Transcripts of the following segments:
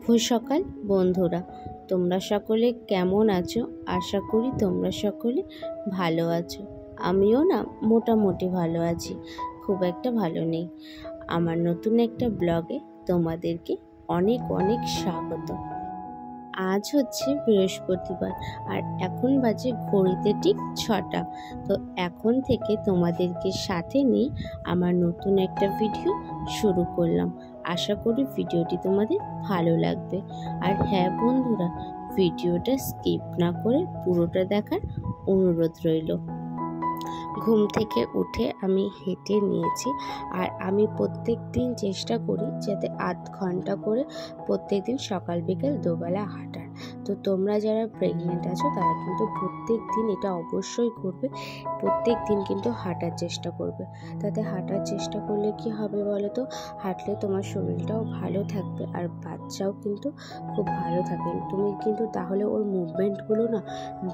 শুভ সকাল বন্ধুরা, তোমরা সকলে কেমন আছো? আশা করি তোমরা সকলে ভালো আছো। আমিও না মোটামুটি ভালো আছি, খুব একটা ভালো নেই। আমার নতুন একটা ব্লগে তোমাদেরকে অনেক অনেক স্বাগত। আজ হচ্ছে বৃহস্পতিবার আর এখন বাজে ঘড়িতে ঠিক 6টা। তো এখন থেকে তোমাদেরকে সাথে নিয়ে আমার নতুন একটা ভিডিও শুরু করলাম। আশা করি ভিডিওটি তোমাদের ভালো লাগবে। আর হ্যাঁ বন্ধুরা, ভিডিওটা স্কিপ না করে পুরোটা দেখার অনুরোধ রইল। ঘুম থেকে উঠে আমি হেঁটে নিয়েছি, আর আমি প্রত্যেক দিন চেষ্টা করি যাতে আধ ঘন্টা করে প্রত্যেক দিন সকাল বিকেল দুবেলা হাঁটার। তো তোমরা যারা প্রেগনেন্ট আছো তারা কিন্তু প্রত্যেক দিন এটা অবশ্যই করবে, প্রত্যেক দিন কিন্তু হাঁটার চেষ্টা করবে। তাতে হাঁটার চেষ্টা করলে কি হবে বলো তো, হাঁটলে তোমার শরীরটাও ভালো থাকবে আর বাচ্চাও কিন্তু খুব ভালো থাকে। তুমি কিন্তু তাহলে ওর মুভমেন্টগুলো না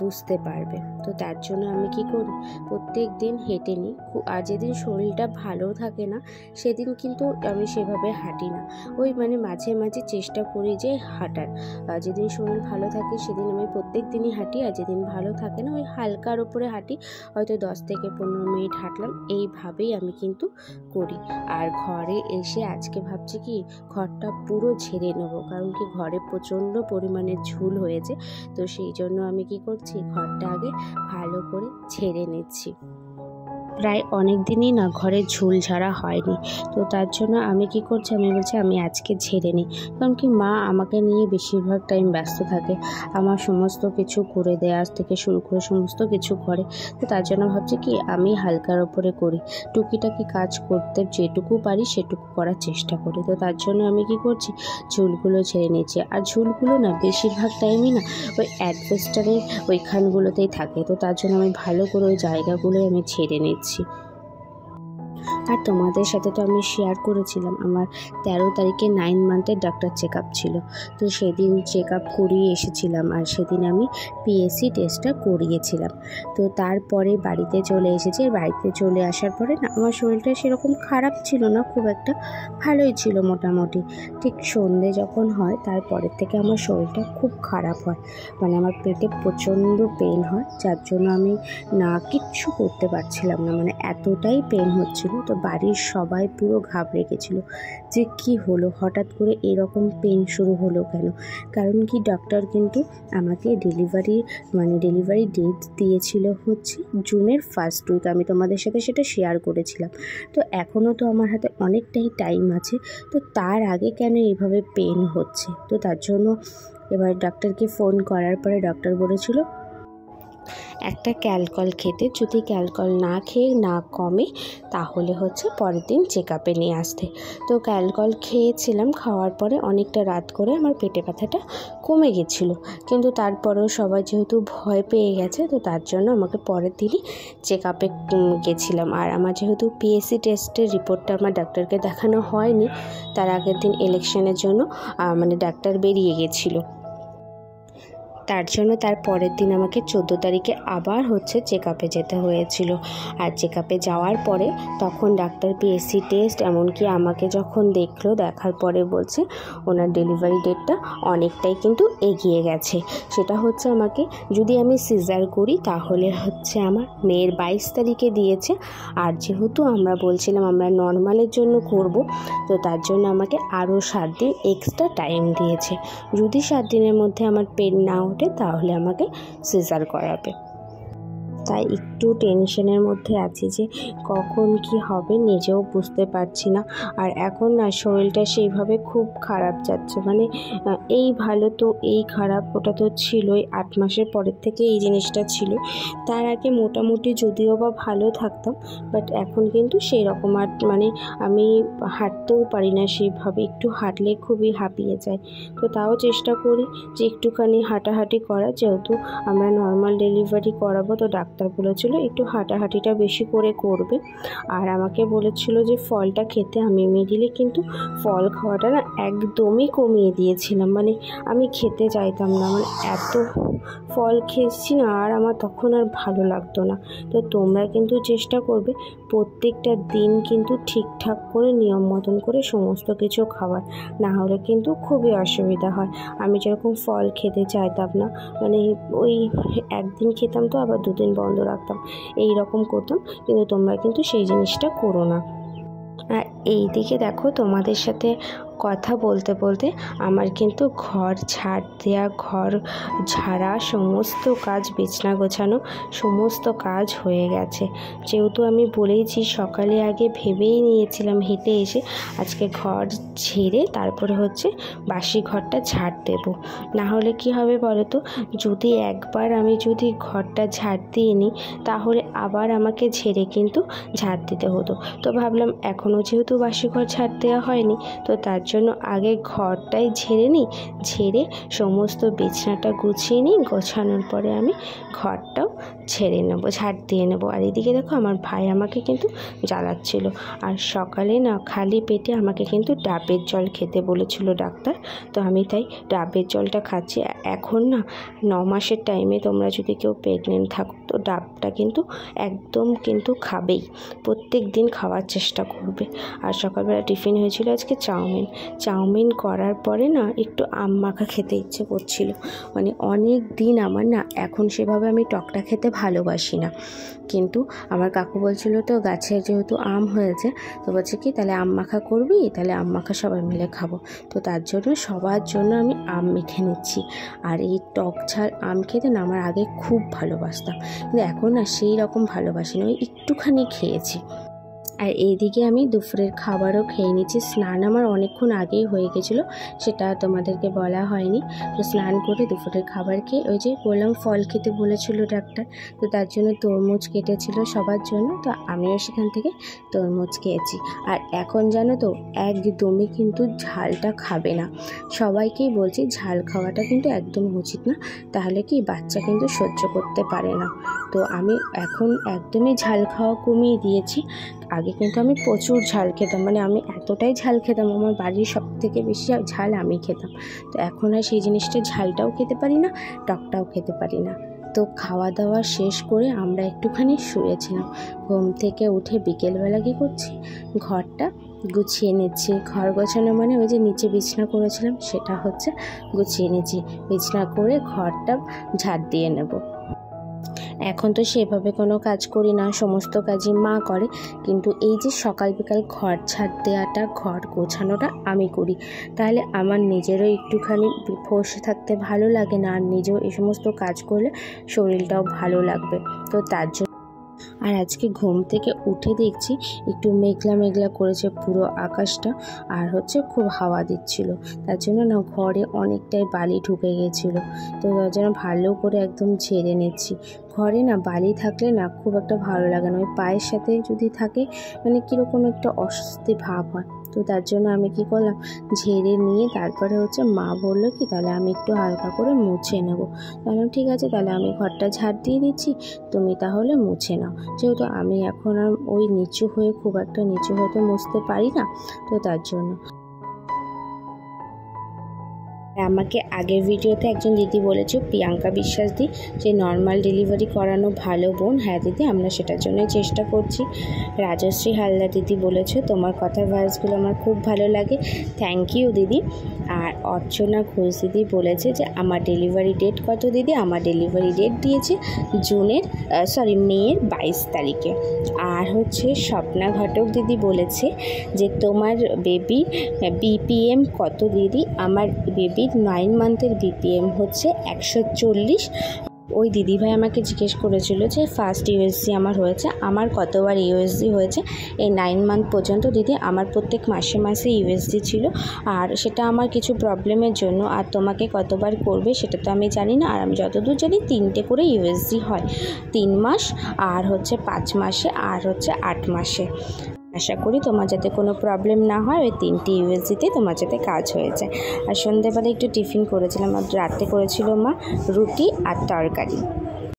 বুঝতে পারবে। তো তার জন্য আমি কি করি, প্রত্যেক দিন হেঁটে নিই। আর যেদিন শরীরটা ভালো থাকে না সেদিন কিন্তু আমি সেভাবে হাঁটি না, ওই মাঝে মাঝে চেষ্টা করি যে হাঁটার। যেদিন শরীর ভালো থাকে সেদিন আমি প্রত্যেক দিনই হাঁটি, আর যেদিন ভালো থাকে না ওই হালকার ওপরে হাঁটি, হয়তো 10 থেকে 15 মিনিট হাঁটলাম, এইভাবেই আমি কিন্তু করি। আর ঘরে এসে আজকে ভাবছি কি ঘরটা পুরো ঝেড়ে নেবো, কারণ কি ঘরে প্রচণ্ড পরিমাণে ঝুল হয়েছে। তো সেই জন্য আমি কি করছি, ঘরটা আগে ভালো করে ঝেড়ে নিচ্ছি। প্রায় অনেক দিনই না ঘরে ঝুল ঝাড়া হয়নি, তো তার জন্য আমি কি করছি, আমি বলছি আমি আজকে ঝেড়ে নিই। কারণ কি মা আমাকে নিয়ে বেশিরভাগ টাইম ব্যস্ত থাকে, আমার সমস্ত কিছু করে দেওয়া থেকে শুরু করে সমস্ত কিছু করে। তো তার জন্য ভাবছি কি আমি হালকার ওপরে করি, টুকিটাকি কাজ করতে যেটুকু পারি সেটুকু করার চেষ্টা করি। তো তার জন্য আমি কি করছি, ঝুলগুলো ঝেড়ে নিচ্ছি। আর ঝুলগুলো না বেশিরভাগ টাইমই না ওই অ্যাডভেস্টারের ওইখানগুলোতেই থাকে, তো তার জন্য আমি ভালো করে ওই জায়গাগুলোই আমি ঝেড়ে নিচ্ছি। আর তোমাদের সাথে তো আমি শেয়ার করেছিলাম আমার 13 তারিখে 9 মান্থের ডাক্তার চেক আপ ছিল। তো সেদিন চেক আপ করিয়ে এসেছিলাম, আর সেদিন আমি পিএসসি টেস্টটা করিয়েছিলাম। তো তারপরে বাড়িতে চলে এসেছি। বাড়িতে চলে আসার পরে না আমার শরীরটা সেরকম খারাপ ছিল না, খুব একটা ভালোই ছিল মোটামুটি। ঠিক সন্ধে যখন হয় তারপরের থেকে আমার শরীরটা খুব খারাপ হয়, আমার পেটে প্রচণ্ড পেন হয়, যার জন্য আমি না কিচ্ছু করতে পারছিলাম না, এতটাই পেন হচ্ছিল। তো বাড়ির সবাই পুরো ঘাবড়ে গেছিলো যে কি হলো, হঠাৎ করে এরকম পেন শুরু হলো কেন। কারণ কি ডক্টর কিন্তু আমাকে ডেলিভারি ডেট দিয়েছিল হচ্ছে জুনের 1st উইক। আমি তোমাদের সাথে সেটা শেয়ার করেছিলাম। তো এখনও তো আমার হাতে অনেকটাই টাইম আছে, তো তার আগে কেন এইভাবে পেন হচ্ছে। তো তার জন্য এবার ডক্টরকে ফোন করার পরে ডক্টর বলেছিল একটা ক্যালকল খেতে, যদি ক্যালকল না খেয়ে না কমে তাহলে হচ্ছে পরের দিন চেক আপে নিয়ে আসতে। তো ক্যালকল খেয়েছিলাম, খাওয়ার পরে অনেকটা রাত করে আমার পেটে ব্যথাটা কমে গেছিলো, কিন্তু তারপরেও সবাই যেহেতু ভয় পেয়ে গেছে, তো তার জন্য আমাকে পরের দিনই চেক আপে গেছিলাম। আর আমার যেহেতু পিএসসি টেস্টের রিপোর্টটা আমার ডাক্তারকে দেখানো হয়নি, তার আগের দিন ইলেকশনের জন্য ডাক্তার বেরিয়ে গেছিলো, তার জন্য তার পরের দিন আমাকে 14 তারিখে আবার হচ্ছে চেক আপে যেতে হয়েছিল। আর চেক আপে যাওয়ার পরে তখন ডাক্তার পিএসসি টেস্ট এমনকি আমাকে যখন দেখলো, দেখার পরে বলছে ওনার ডেলিভারি ডেটটা অনেকটাই কিন্তু এগিয়ে গেছে। সেটা হচ্ছে আমাকে যদি আমি সিজার করি তাহলে হচ্ছে আমার মেয়ের 22 তারিখে দিয়েছে। আর যেহেতু আমরা বলছিলাম আমরা নর্মালের জন্য করব, তো তার জন্য আমাকে আরও 7 দিন এক্সট্রা টাইম দিয়েছে। যদি 7 দিনের মধ্যে আমার পেন না তাহলে আমাকে সিজার করাবে। তাই একটু টেনশনের মধ্যে আছি যে কখন কি হবে নিজেও বুঝতে পারছি না। আর এখন না শরীরটা সেইভাবে খুব খারাপ যাচ্ছে, এই ভালো তো এই খারাপ, ওটা তো ছিলই। 8 মাসের পরের থেকে এই জিনিসটা ছিল। তার আগে মোটামুটি যদিও বা ভালো থাকতাম, বাট এখন কিন্তু সেই রকম আর আমি হাঁটতেও পারি না সেইভাবে, একটু হাঁটলে খুবই হাঁপিয়ে যায়। তো তাও চেষ্টা করি যে একটুখানি হাঁটাহাঁটি করা, যেহেতু আমরা নর্মাল ডেলিভারি করাবো, তো ডাক্তার ডাক্তার বলেছিল একটু হাঁটাহাঁটিটা বেশি করে করবে, আর আমাকে বলেছিল যে ফলটা খেতে। আমি মিডিলে কিন্তু ফল খাওয়াটা না একদমই কমিয়ে দিয়েছিলাম, মানে আমি খেতে চাইতাম না, মানে এত ফল খেয়েছি না, আর আমার তখন আর ভালো লাগতো না। তো তোমরা কিন্তু চেষ্টা করবে প্রত্যেকটা দিন কিন্তু ঠিকঠাক করে নিয়ম মতন করে সমস্ত কিছু খাবার, না হলে কিন্তু খুবই অসুবিধা হয়। আমি যেরকম ফল খেতে চাইতাম না, মানে ওই একদিন খেতাম তো আবার দুদিন বন্ধ রাখতাম, এই রকম করতাম, কিন্তু তোমরা কিন্তু সেই জিনিসটা করো না। আর এই দিকে দেখো তোমাদের সাথে কথা বলতে বলতে আমার কিন্তু ঘর ঝাড় দেওয়া, ঘর ঝাড়া, সমস্ত কাজ, বিছনা গোছানো সমস্ত কাজ হয়ে গেছে। যেহেতু আমি বলেইছি সকালে আগে ভেবেই নিয়েছিলাম হেঁটে এসে আজকে ঘর ঝেড়ে তারপরে হচ্ছে বাসি ঘরটা ঝাড় দেব। না হলে কি হবে বলো তো, যদি একবার আমি যদি ঘরটা ঝাড় দিয়ে নিই তাহলে আবার আমাকে ঝেড়ে কিন্তু ঝাড় দিতে হতো। তো ভাবলাম এখনও যেহেতু বাসি ঘর ঝাড় দেওয়া হয়নি, তো তার জন্য আগে ঘরটাই ঝেড়ে নিই, ঝেড়ে সমস্ত বিছানাটা গুছিয়ে নিই, গোছানোর পরে আমি ঘরটাও ঝেড়ে নেবো, ঝাড় দিয়ে নেবো। আর এদিকে দেখো আমার ভাই আমাকে কিন্তু জ্বালাচ্ছিল। আর সকালে না খালি পেটে আমাকে কিন্তু ডাবের জল খেতে বলেছিল ডাক্তার, তো আমি তাই ডাবের জলটা খাচ্ছি। এখন না 9 মাসের টাইমে তোমরা যদি কেউ প্রেগনেন্ট থাকো তো ডাবটা কিন্তু একদম কিন্তু খাবেই, প্রত্যেক দিন খাওয়ার চেষ্টা করবে। আর সকালবেলা টিফিন হয়েছিল আজকে চাউমিন করার পরে না একটু আম মাখা খেতে ইচ্ছে করছিল। মানে অনেক দিন আমার না এখন সেভাবে আমি টকটা খেতে ভালোবাসি না, কিন্তু আমার কাকু বলছিল তো গাছে যেহেতু আম হয়েছে, তো বলছে কি তাহলে আম মাখা করবি, তাহলে আম মাখা সবাই মিলে খাবো। তো তার জন্য সবার জন্য আমি আম মেখে নিচ্ছি। আর এই টক ঝাল আম খেতে না আমার আগে খুব ভালোবাসতাম, কিন্তু এখন না সেই রকম ভালোবাসি না, ওই একটুখানি খেয়েছি। আর এইদিকে আমি দুপুরের খাবারও খেয়ে নিচ্ছি। স্নান আমার অনেকক্ষণ আগেই হয়ে গেছিলো, সেটা তোমাদেরকে বলা হয়নি। তো স্নান করে দুপুরের খাবার খেয়ে ওই যে বললাম ফল খেতে বলেছিল ডাক্তার, তো তার জন্য তরমুজ কেটেছিল সবার জন্য, তো আমিও সেখান থেকে তরমুজ খেয়েছি। আর এখন জানো তো একদমই কিন্তু ঝালটা খাবে না, সবাইকেই বলছি ঝাল খাওয়াটা কিন্তু একদম উচিত না, তাহলে কি বাচ্চা কিন্তু সহ্য করতে পারে না। তো আমি এখন একদমই ঝাল খাওয়া কমিয়ে দিয়েছি। আগে কিন্তু আমি প্রচুর ঝাল খেতাম, মানে আমি এতটাই ঝাল খেতাম, আমার বাড়ির সব থেকে বেশি ঝাল আমি খেতাম। তো এখন আর সেই জিনিসটা ঝালটাও খেতে পারি না, টকটাও খেতে পারি না। তো খাওয়া দাওয়া শেষ করে আমরা একটুখানি শুয়েছিলাম। ঘুম থেকে উঠে বিকেলবেলা কী করছি, ঘরটা গুছিয়ে নিচ্ছি। ঘর গোছানো মানে ওই যে নিচে বিছনা করেছিলাম সেটা হচ্ছে গুছিয়ে নিচ্ছি, বিছনা করে ঘরটা ঝাড় দিয়ে নেব। এখন তো সেভাবে কোনো কাজ করি না, সমস্ত কাজই মা করে, কিন্তু এই যে সকাল বিকাল ঘর ঝাড় দেওয়াটা, ঘর গোছানোটা আমি করি, তাহলে আমার নিজেরও একটুখানি বসে থাকতে ভালো লাগে না, আর নিজেও এই সমস্ত কাজ করলে শরীরটাও ভালো লাগবে। তো তার জন্য আর আজকে ঘুম থেকে উঠে দেখছি একটু মেঘলা মেঘলা করেছে পুরো আকাশটা, আর হচ্ছে খুব হাওয়া দিচ্ছিল, তার জন্য না ঘরে অনেকটাই বালি ঢুকে গেছিলো। তো তার জন্য ভালো করে একদম ঝেড়ে নিচ্ছি। ঘরে না বালি থাকলে না খুব একটা ভালো লাগে না, ওই পায়ের সাথে যদি থাকে মানে কীরকম একটা অস্বস্তি ভাব হয়। তো তার জন্য আমি কি করলাম, ঝেড়ে নিয়ে তারপরে হচ্ছে মা বললো কি তাহলে আমি একটু হালকা করে মুছে নেবো। তাহলে ঠিক আছে, তাহলে আমি ঘরটা ঝাড় দিয়ে দিচ্ছি, তুমি তাহলে মুছে নাও। যেহেতু আমি এখন আর ওই নিচু হয়ে খুব একটা নিচু হতে মুছতে পারি না, তো তার জন্য। আমাকে আগের ভিডিওতে একজন দিদি বলেছে, প্রিয়াঙ্কা বিশ্বাস দি, যে নর্মাল ডেলিভারি করানো ভালো বোন। হ্যাঁ দিদি, আমরা সেটার জন্যই চেষ্টা করছি। রাজশ্রী হালদার দিদি বলেছে তোমার কথার ভয়েসগুলো আমার খুব ভালো লাগে, থ্যাংক ইউ দিদি। আর অর্চনা ঘোষ দিদি বলেছে যে আমার ডেলিভারি ডেট কত দিদি? আমার ডেলিভারি ডেট দিয়েছে মেয়ের 22 তারিখে। আর হচ্ছে স্বপ্না ঘটক দিদি বলেছে যে তোমার বেবির বিপিএম কত দিদি? আমার বেবির 9 মান্থের বিপিএম হচ্ছে 140। ওই দিদিভাই আমাকে জিজ্ঞেস করেছিল যে ফার্স্ট ইউএসজি আমার হয়েছে, আমার কতবার ইউএসজি হয়েছে এই 9 মান্থ পর্যন্ত। দিদি আমার প্রত্যেক মাসে মাসে ইউএসজি ছিল, আর সেটা আমার কিছু প্রবলেমের জন্য, আর তোমাকে কতবার করবে সেটা তো আমি জানি না। আর আমি যতদূর জানি 3টে করে ইউএসজি হয়, 3 মাস আর হচ্ছে 5 মাসে আর হচ্ছে 8 মাসে। আশা করি তোমার যাতে কোনো প্রবলেম না হয়, ওই 3টি ইউএসজিতে তোমার যাতে কাজ হয়ে যায়। আর সন্ধ্যেবেলা একটু টিফিন করেছিলাম, আর রাতে করেছিল মা রুটি আর তরকারি।